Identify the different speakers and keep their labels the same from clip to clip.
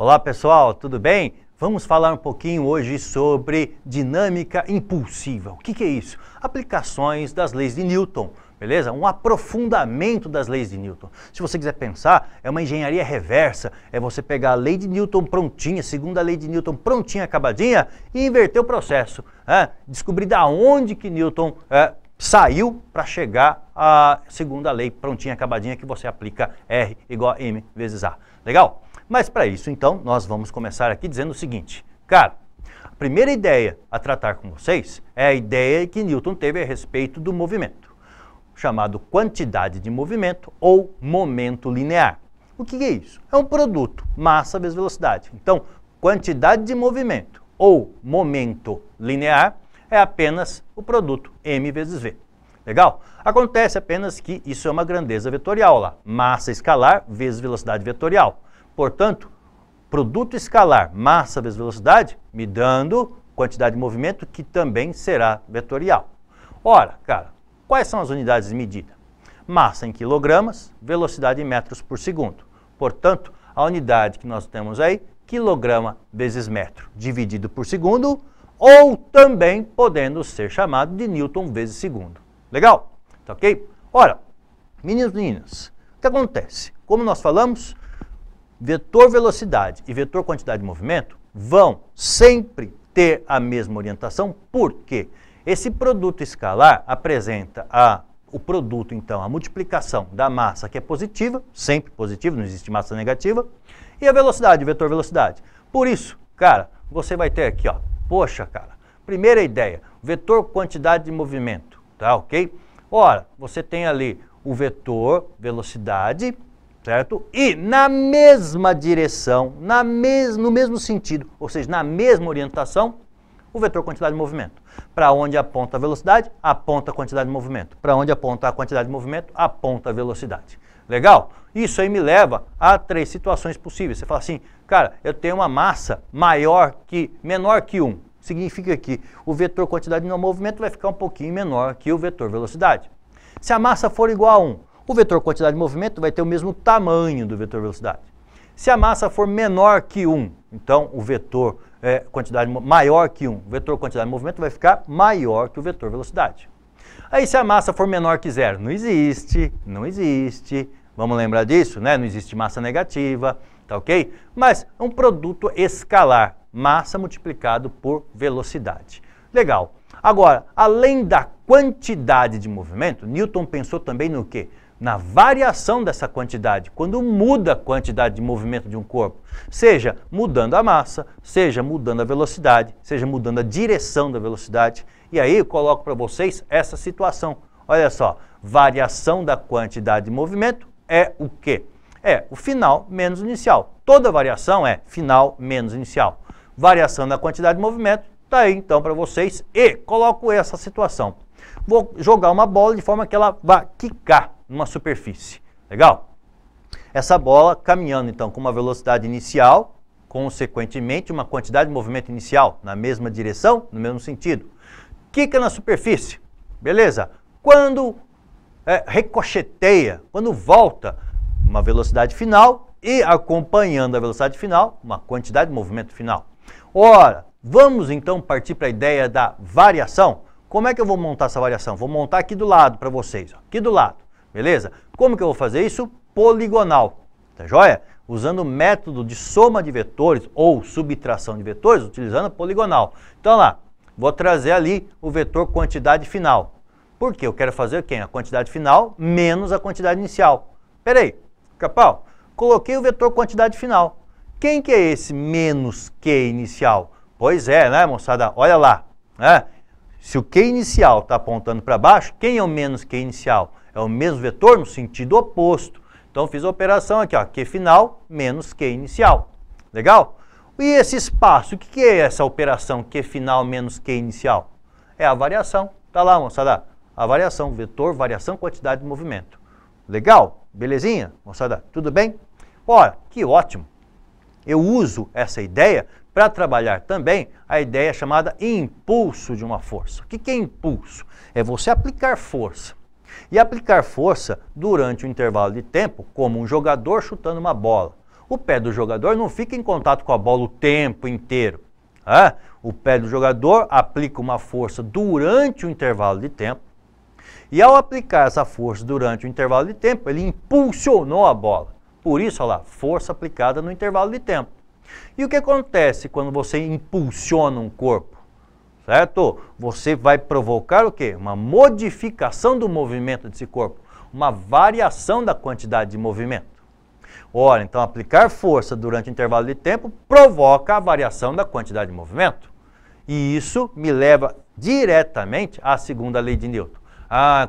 Speaker 1: Olá pessoal, tudo bem? Vamos falar um pouquinho hoje sobre dinâmica impulsiva. O que é isso? Aplicações das leis de Newton, beleza? Um aprofundamento das leis de Newton. Se você quiser pensar, é uma engenharia reversa, é você pegar a lei de Newton prontinha, segunda lei de Newton prontinha, acabadinha, e inverter o processo. Descobrir da onde que Newton saiu para chegar à segunda lei prontinha, acabadinha, que você aplica R igual a M vezes A. Legal? Mas para isso, então, nós vamos começar aqui dizendo o seguinte. Cara, a primeira ideia a tratar com vocês é a ideia que Newton teve a respeito do movimento, chamado quantidade de movimento ou momento linear. O que é isso? É um produto, massa vezes velocidade. Então, quantidade de movimento ou momento linear é apenas o produto m vezes v. Legal? Acontece apenas que isso é uma grandeza vetorial lá, massa escalar vezes velocidade vetorial. Portanto, produto escalar, massa vezes velocidade, me dando quantidade de movimento que também será vetorial. Ora, cara, quais são as unidades de medida? Massa em quilogramas, velocidade em metros por segundo. Portanto, a unidade que nós temos aí, quilograma vezes metro, dividido por segundo, ou também podendo ser chamado de Newton vezes segundo. Legal? Tá ok? Ora, meninos e meninas, o que acontece? Como nós falamos, vetor velocidade e vetor quantidade de movimento vão sempre ter a mesma orientação, porque esse produto escalar apresenta o produto, então, a multiplicação da massa, que é positiva, sempre positiva, não existe massa negativa, e a velocidade, o vetor velocidade. Por isso, cara, você vai ter aqui, ó, poxa, cara, primeira ideia, vetor quantidade de movimento, tá ok? Ora, você tem ali o vetor velocidade, certo? E na mesma direção, no mesmo sentido, ou seja, na mesma orientação, o vetor quantidade de movimento. Para onde aponta a velocidade, aponta a quantidade de movimento. Para onde aponta a quantidade de movimento, aponta a velocidade. Legal? Isso aí me leva a três situações possíveis. Você fala assim, cara, eu tenho uma massa menor que 1. Significa que o vetor quantidade de movimento vai ficar um pouquinho menor que o vetor velocidade. Se a massa for igual a 1, o vetor quantidade de movimento vai ter o mesmo tamanho do vetor velocidade. Se a massa for menor que 1, então o vetor quantidade maior que 1, o vetor quantidade de movimento vai ficar maior que o vetor velocidade. Aí se a massa for menor que 0, não existe, vamos lembrar disso, né? Não existe massa negativa, tá ok? Mas é um produto escalar, massa multiplicado por velocidade. Legal. Agora, além da quantidade de movimento, Newton pensou também no quê? Na variação dessa quantidade, quando muda a quantidade de movimento de um corpo, seja mudando a massa, seja mudando a velocidade, seja mudando a direção da velocidade. E aí eu coloco para vocês essa situação. Olha só, variação da quantidade de movimento é o quê? É o final menos o inicial. Toda variação é final menos inicial. Variação da quantidade de movimento, está aí então para vocês. E coloco essa situação. Vou jogar uma bola de forma que ela vá quicar numa superfície. Legal? Essa bola caminhando então com uma velocidade inicial, consequentemente uma quantidade de movimento inicial na mesma direção, no mesmo sentido. Quica na superfície. Beleza? Quando ricocheteia, quando volta, uma velocidade final e acompanhando a velocidade final, uma quantidade de movimento final. Ora, vamos então partir para a ideia da variação. Como é que eu vou montar essa variação? Vou montar aqui do lado para vocês, ó, aqui do lado, beleza? Como que eu vou fazer isso? Poligonal, tá joia? Usando o método de soma de vetores ou subtração de vetores, utilizando a poligonal. Então lá, vou trazer ali o vetor quantidade final. Por quê? Eu quero fazer quem? A quantidade final menos a quantidade inicial. Peraí, capau, coloquei o vetor quantidade final. Quem que é esse menos Q inicial? Pois é, né, moçada? Olha lá, né? Se o Q inicial está apontando para baixo, quem é o menos Q inicial? É o mesmo vetor no sentido oposto. Então, fiz a operação aqui, ó, Q final menos Q inicial. Legal? E esse espaço, o que é essa operação Q final menos Q inicial? É a variação. Tá lá, moçada? A variação, vetor, variação, quantidade de movimento. Legal? Belezinha, moçada? Tudo bem? Ora, que ótimo. Eu uso essa ideia para trabalhar também a ideia chamada impulso de uma força. O que é impulso? É você aplicar força. E aplicar força durante um intervalo de tempo, como um jogador chutando uma bola. O pé do jogador não fica em contato com a bola o tempo inteiro. Tá? O pé do jogador aplica uma força durante o intervalo de tempo. E ao aplicar essa força durante o intervalo de tempo, ele impulsionou a bola. Por isso, olha lá, força aplicada no intervalo de tempo. E o que acontece quando você impulsiona um corpo? Certo? Você vai provocar o quê? Uma modificação do movimento desse corpo. Uma variação da quantidade de movimento. Ora, então aplicar força durante o intervalo de tempo provoca a variação da quantidade de movimento. E isso me leva diretamente à segunda lei de Newton.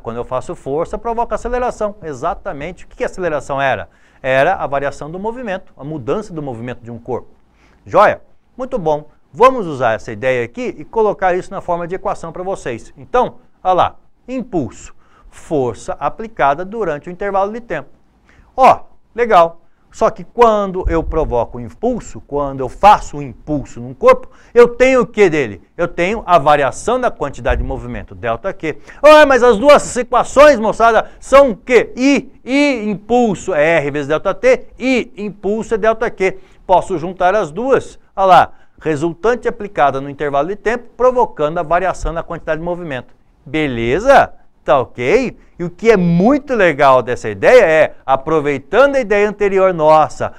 Speaker 1: Quando eu faço força, provoca aceleração. Exatamente. O que a aceleração era? Era a variação do movimento, a mudança do movimento de um corpo. Joia? Muito bom. Vamos usar essa ideia aqui e colocar isso na forma de equação para vocês. Então, olha lá, impulso, força aplicada durante o intervalo de tempo. Legal. Só que quando eu provoco o impulso, quando eu faço um impulso num corpo, eu tenho o que dele? Eu tenho a variação da quantidade de movimento, ΔQ. Mas as duas equações, moçada, são o quê? I impulso é R vezes ΔT, I impulso é ΔQ. Posso juntar as duas, olha lá, resultante aplicada no intervalo de tempo, provocando a variação da quantidade de movimento. Beleza? Tá ok? E o que é muito legal dessa ideia é, aproveitando a ideia anterior nossa,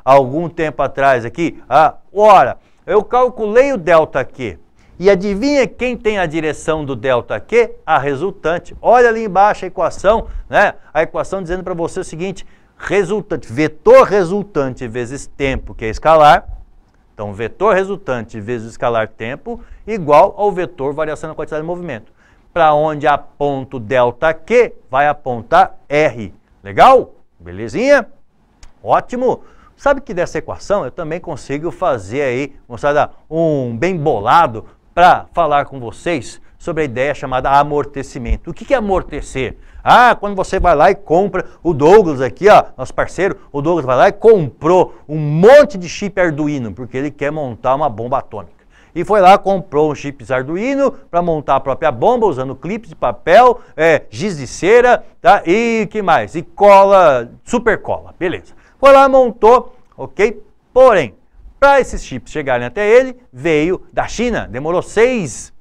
Speaker 1: algum tempo atrás aqui, eu calculei o ΔQ. E adivinha quem tem a direção do ΔQ? A resultante. Olha ali embaixo a equação, né? A equação dizendo para você o seguinte, resultante, vetor resultante vezes tempo, que é escalar. Então, vetor resultante vezes escalar tempo, igual ao vetor variação da quantidade de movimento. Para onde aponta o ΔQ, vai apontar R. Legal? Belezinha? Ótimo! Sabe que dessa equação eu também consigo fazer aí, moçada, um bem bolado para falar com vocês sobre a ideia chamada amortecimento. O que é amortecer? Quando você vai lá e compra, o Douglas aqui, nosso parceiro, o Douglas vai lá e comprou um monte de chip Arduino, porque ele quer montar uma bomba atômica. E foi lá, comprou um chips Arduino para montar a própria bomba, usando clipes de papel, giz de cera, tá? E que mais? E cola, super cola, beleza. Foi lá, montou, ok? Porém, para esses chips chegarem até ele, veio da China. Demorou 60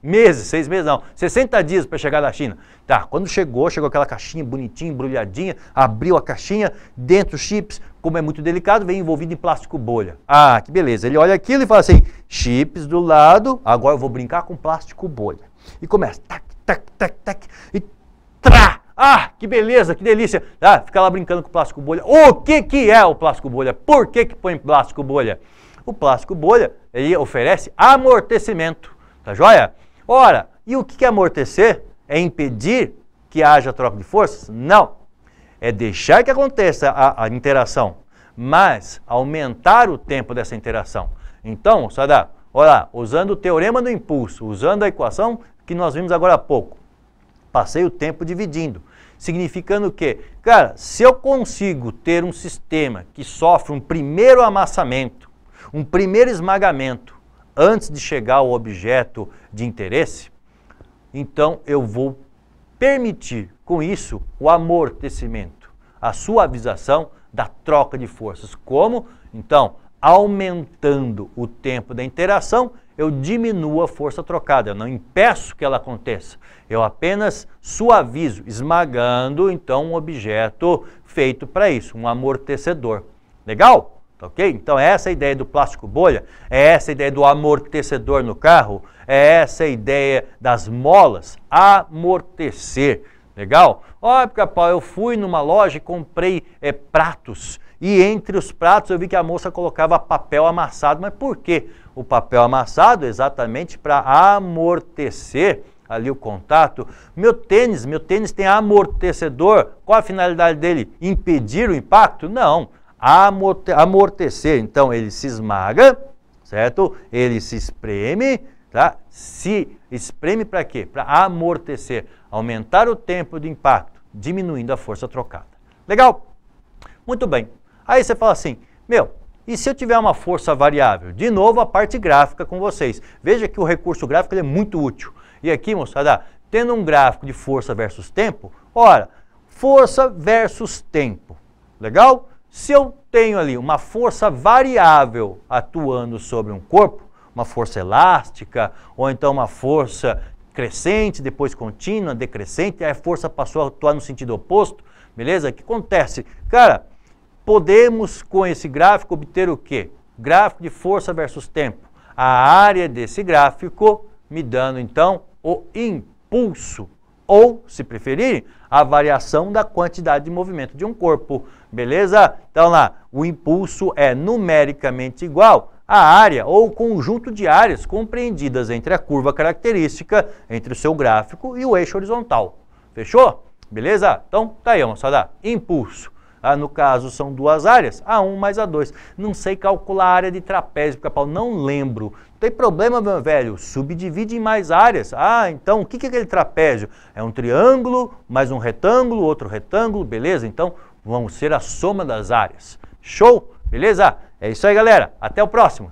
Speaker 1: dias para chegar da China. Tá, quando chegou aquela caixinha bonitinha, embrulhadinha, abriu a caixinha, dentro os chips, como é muito delicado, vem envolvido em plástico bolha. Que beleza. Ele olha aquilo e fala assim, chips do lado, agora eu vou brincar com plástico bolha. E começa, tac, tac, tac, tac, e trá! Que beleza, que delícia. Fica lá brincando com plástico bolha. O que é o plástico bolha? Por que põe plástico bolha? O plástico bolha, ele oferece amortecimento, tá joia? Ora, e o que é amortecer? É impedir que haja troca de forças? Não. É deixar que aconteça a interação, mas aumentar o tempo dessa interação. Então, moçada, olha lá, usando o teorema do impulso, usando a equação que nós vimos agora há pouco, passei o tempo dividindo, significando o quê? Cara, se eu consigo ter um sistema que sofre um primeiro amassamento, um primeiro esmagamento, antes de chegar ao objeto de interesse, então eu vou permitir com isso o amortecimento, a suavização da troca de forças. Como? Então, aumentando o tempo da interação, eu diminuo a força trocada, eu não impeço que ela aconteça, eu apenas suavizo, esmagando então um objeto feito para isso, um amortecedor. Legal? Ok? Então essa é a ideia do plástico bolha, é essa a ideia do amortecedor no carro, é essa a ideia das molas, amortecer. Legal? Pica-pau, eu fui numa loja e comprei pratos, e entre os pratos eu vi que a moça colocava papel amassado. Mas por quê? O papel amassado exatamente para amortecer ali o contato. Meu tênis tem amortecedor, qual a finalidade dele? Impedir o impacto? Não. Amortecer, então ele se esmaga, certo? Ele se espreme, tá? Se espreme para quê? Para amortecer, aumentar o tempo de impacto, diminuindo a força trocada. Legal? Muito bem. Aí você fala assim, e se eu tiver uma força variável? De novo a parte gráfica com vocês. Veja que o recurso gráfico ele é muito útil. E aqui, moçada, tendo um gráfico de força versus tempo, ora, força versus tempo, legal? Se eu tenho ali uma força variável atuando sobre um corpo, uma força elástica, ou então uma força crescente, depois contínua, decrescente, aí a força passou a atuar no sentido oposto, beleza? O que acontece? Cara, podemos com esse gráfico obter o quê? Gráfico de força versus tempo. A área desse gráfico me dando então o impulso, ou, se preferirem, a variação da quantidade de movimento de um corpo, beleza? Então lá, o impulso é numericamente igual à área ou conjunto de áreas compreendidas entre a curva característica, entre o seu gráfico e o eixo horizontal. Fechou? Beleza? Então, tá aí, moçada. Impulso. No caso, são duas áreas, A1 mais A2. Não sei calcular a área de trapézio, pica-pau, não lembro. Não tem problema, meu velho, subdivide em mais áreas. Então, o que é aquele trapézio? É um triângulo, mais um retângulo, outro retângulo, beleza? Então, vamos ser a soma das áreas. Show? Beleza? É isso aí, galera. Até o próximo.